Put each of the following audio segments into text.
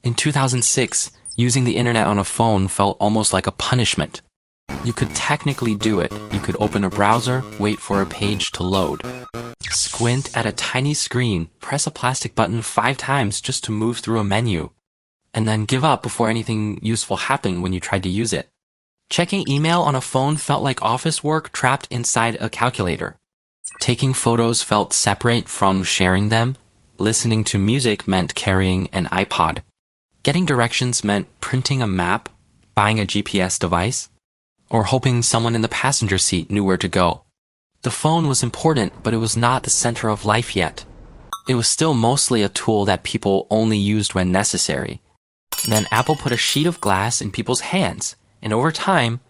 In 2006, using the internet on a phone felt almost like a punishment. You could technically do it. You could open a browser, wait for a page to load, squint at a tiny screen, press a plastic button 5 times just to move through a menu, and then give up before anything useful happened when you tried to use it. Checking email on a phone felt like office work trapped inside a calculator. Taking photos felt separate from sharing them. Listening to music meant carrying an iPod. Getting directions meant printing a map, buying a GPS device, or hoping someone in the passenger seat knew where to go. The phone was important, but it was not the center of life yet. It was still mostly a tool that people only used when necessary. Then Apple put a sheet of glass in people's hands, and over time,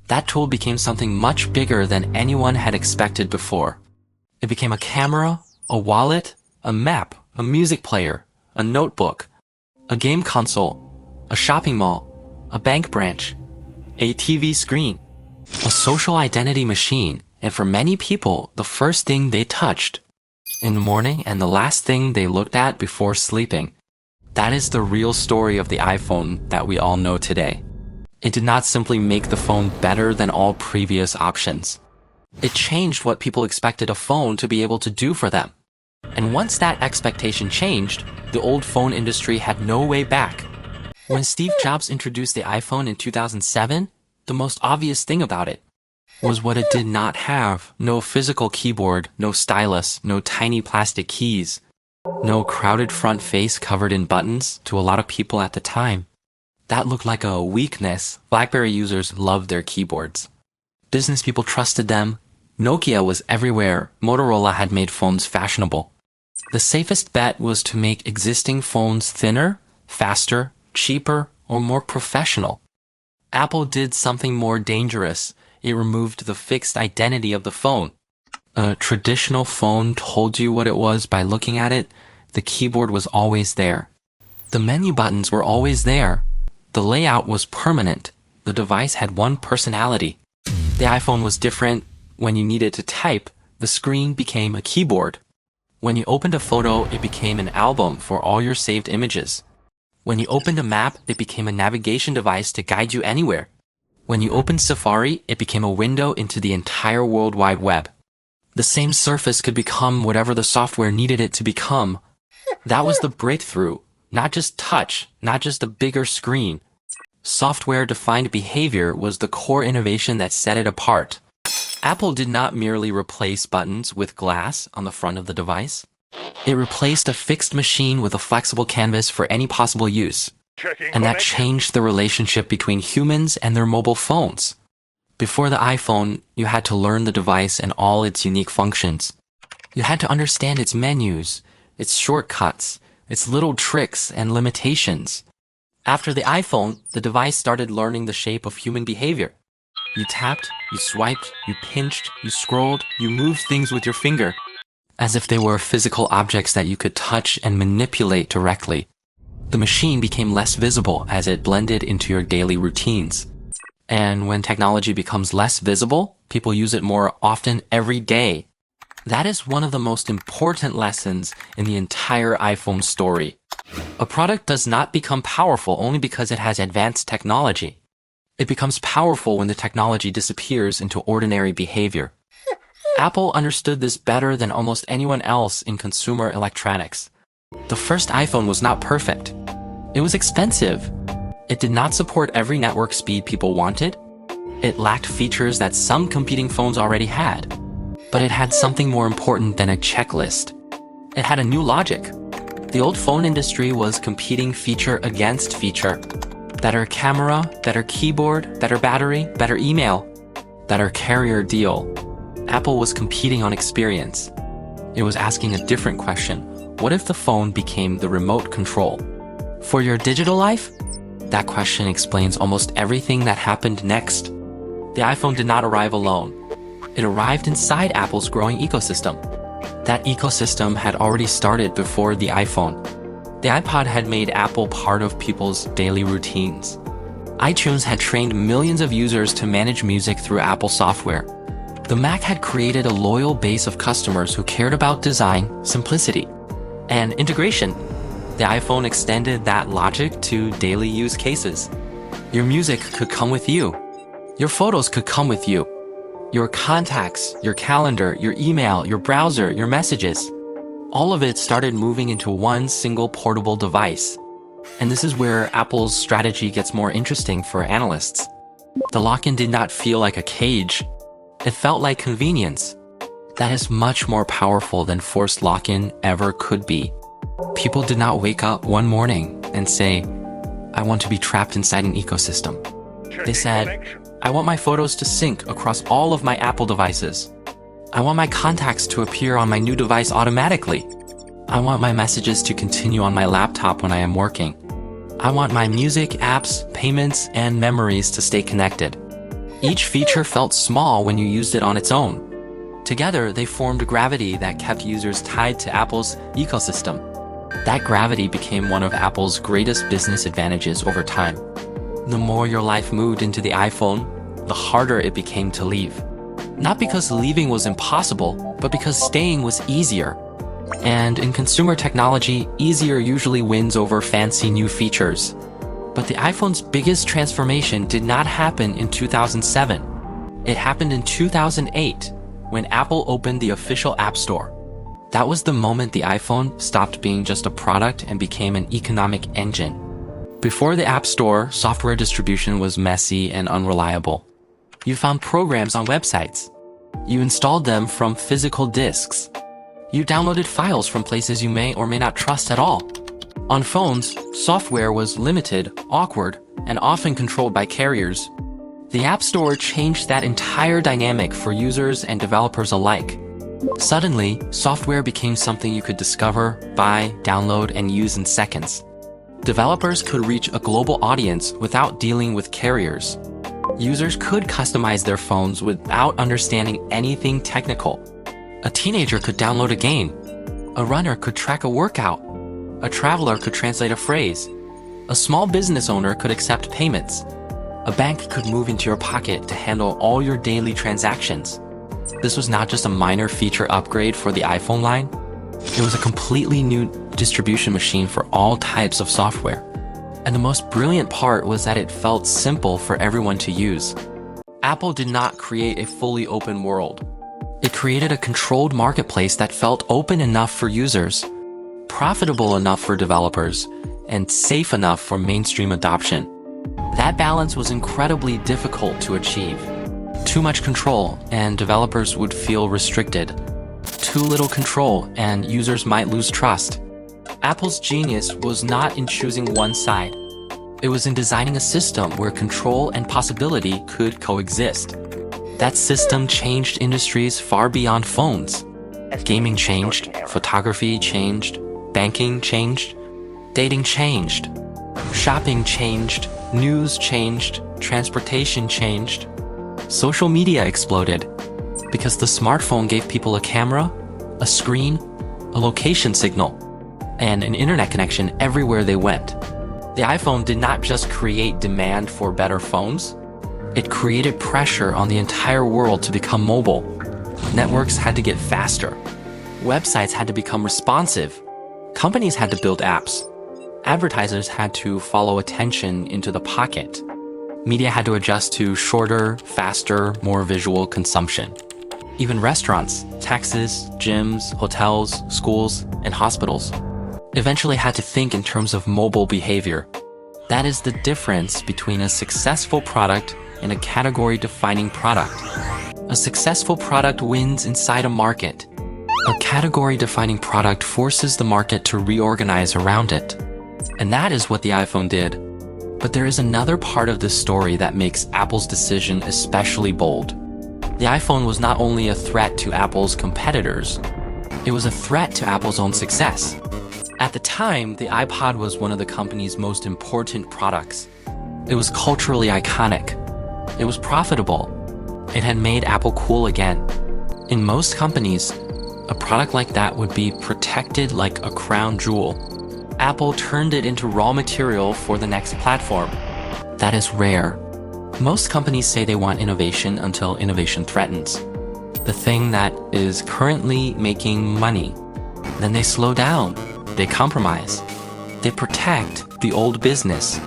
that tool became something much bigger than anyone had expected before. It became a camera, a wallet, a map, a music player, a notebook, a game console, a shopping mall, a bank branch, a TV screen, a social identity machine, and for many people, the first thing they touched in the morning and the last thing they looked at before sleeping. That is the real story of the iPhone that we all know today. It did not simply make the phone better than all previous options. It changed what people expected a phone to be able to do for them. And once that expectation changed, the old phone industry had no way back. When Steve Jobs introduced the iPhone in 2007, the most obvious thing about it was what it did not have. No physical keyboard, no stylus, no tiny plastic keys, no crowded front face covered in buttons to a lot of people at the time. That looked like a weakness. BlackBerry users loved their keyboards. Business people trusted them. Nokia was everywhere. Motorola had made phones fashionable. The safest bet was to make existing phones thinner, faster, cheaper, or more professional. Apple did something more dangerous. It removed the fixed identity of the phone. A traditional phone told you what it was by looking at it. The keyboard was always there. The menu buttons were always there. The layout was permanent. The device had one personality. The iPhone was different. When you needed to type, the screen became a keyboard. When you opened a photo, it became an album for all your saved images. When you opened a map, it became a navigation device to guide you anywhere. When you opened Safari, it became a window into the entire World Wide Web. The same surface could become whatever the software needed it to become. That was the breakthrough. Not just touch, not just a bigger screen. Software-defined behavior was the core innovation that set it apart. Apple did not merely replace buttons with glass on the front of the device. It replaced a fixed machine with a flexible canvas for any possible use. And that changed the relationship between humans and their mobile phones. Before the iPhone, you had to learn the device and all its unique functions. You had to understand its menus, its shortcuts, its little tricks and limitations. After the iPhone, the device started learning the shape of human behavior. You tapped, you swiped, you pinched, you scrolled, you moved things with your finger, as if they were physical objects that you could touch and manipulate directly. The machine became less visible as it blended into your daily routines. And when technology becomes less visible, people use it more often every day. That is one of the most important lessons in the entire iPhone story. A product does not become powerful only because it has advanced technology. It becomes powerful when the technology disappears into ordinary behavior. Apple understood this better than almost anyone else in consumer electronics. The first iPhone was not perfect. It was expensive. It did not support every network speed people wanted. It lacked features that some competing phones already had. But it had something more important than a checklist. It had a new logic. The old phone industry was competing feature against feature. Better camera, better keyboard, better battery, better email, better carrier deal. Apple was competing on experience. It was asking a different question. What if the phone became the remote control? For your digital life? That question explains almost everything that happened next. The iPhone did not arrive alone. It arrived inside Apple's growing ecosystem. That ecosystem had already started before the iPhone. The iPod had made Apple part of people's daily routines. iTunes had trained millions of users to manage music through Apple software. The Mac had created a loyal base of customers who cared about design, simplicity, and integration. The iPhone extended that logic to daily use cases. Your music could come with you. Your photos could come with you. Your contacts, your calendar, your email, your browser, your messages. All of it started moving into one single portable device. And this is where Apple's strategy gets more interesting for analysts. The lock-in did not feel like a cage. It felt like convenience. That is much more powerful than forced lock-in ever could be. People did not wake up one morning and say, I want to be trapped inside an ecosystem. They said, I want my photos to sync across all of my Apple devices. I want my contacts to appear on my new device automatically. I want my messages to continue on my laptop when I am working. I want my music, apps, payments, and memories to stay connected. Each feature felt small when you used it on its own. Together, they formed gravity that kept users tied to Apple's ecosystem. That gravity became one of Apple's greatest business advantages over time. The more your life moved into the iPhone, the harder it became to leave. Not because leaving was impossible, but because staying was easier. And in consumer technology, easier usually wins over fancy new features. But the iPhone's biggest transformation did not happen in 2007. It happened in 2008, when Apple opened the official App Store. That was the moment the iPhone stopped being just a product and became an economic engine. Before the App Store, software distribution was messy and unreliable. You found programs on websites. You installed them from physical disks. You downloaded files from places you may or may not trust at all. On phones, software was limited, awkward, and often controlled by carriers. The App Store changed that entire dynamic for users and developers alike. Suddenly, software became something you could discover, buy, download, and use in seconds. Developers could reach a global audience without dealing with carriers. Users could customize their phones without understanding anything technical. A teenager could download a game. A runner could track a workout. A traveler could translate a phrase. A small business owner could accept payments. A bank could move into your pocket to handle all your daily transactions. This was not just a minor feature upgrade for the iPhone line. It was a completely new distribution machine for all types of software. And the most brilliant part was that it felt simple for everyone to use. Apple did not create a fully open world. It created a controlled marketplace that felt open enough for users, profitable enough for developers, and safe enough for mainstream adoption. That balance was incredibly difficult to achieve. Too much control, and developers would feel restricted. Too little control, and users might lose trust. Apple's genius was not in choosing one side. It was in designing a system where control and possibility could coexist. That system changed industries far beyond phones. Gaming changed, photography changed, banking changed, dating changed, shopping changed, news changed, transportation changed. Social media exploded because the smartphone gave people a camera, a screen, a location signal, and an internet connection everywhere they went. The iPhone did not just create demand for better phones. It created pressure on the entire world to become mobile. Networks had to get faster. Websites had to become responsive. Companies had to build apps. Advertisers had to follow attention into the pocket. Media had to adjust to shorter, faster, more visual consumption. Even restaurants, taxis, gyms, hotels, schools, and hospitals eventually had to think in terms of mobile behavior. That is the difference between a successful product and a category-defining product. A successful product wins inside a market. A category-defining product forces the market to reorganize around it. And that is what the iPhone did. But there is another part of this story that makes Apple's decision especially bold. The iPhone was not only a threat to Apple's competitors, it was a threat to Apple's own success. At the time, the iPod was one of the company's most important products. It was culturally iconic. It was profitable. It had made Apple cool again. In most companies, a product like that would be protected like a crown jewel. Apple turned it into raw material for the next platform. That is rare. Most companies say they want innovation until innovation threatens the thing that is currently making money. Then they slow down. They compromise. They protect the old business.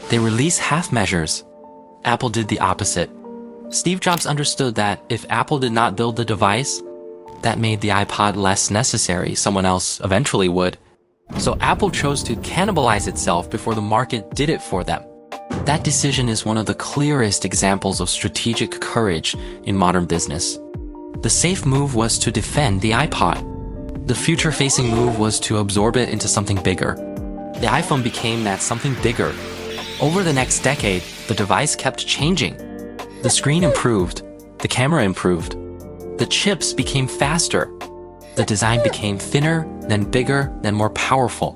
They release half measures. Apple did the opposite. Steve Jobs understood that if Apple did not build the device, that made the iPod less necessary. Someone else eventually would. So Apple chose to cannibalize itself before the market did it for them. That decision is one of the clearest examples of strategic courage in modern business. The safe move was to defend the iPod. The future-facing move was to absorb it into something bigger. The iPhone became that something bigger. Over the next decade, the device kept changing. The screen improved. The camera improved. The chips became faster. The design became thinner, then bigger, then more powerful.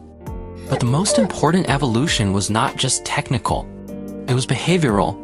But the most important evolution was not just technical. It was behavioral.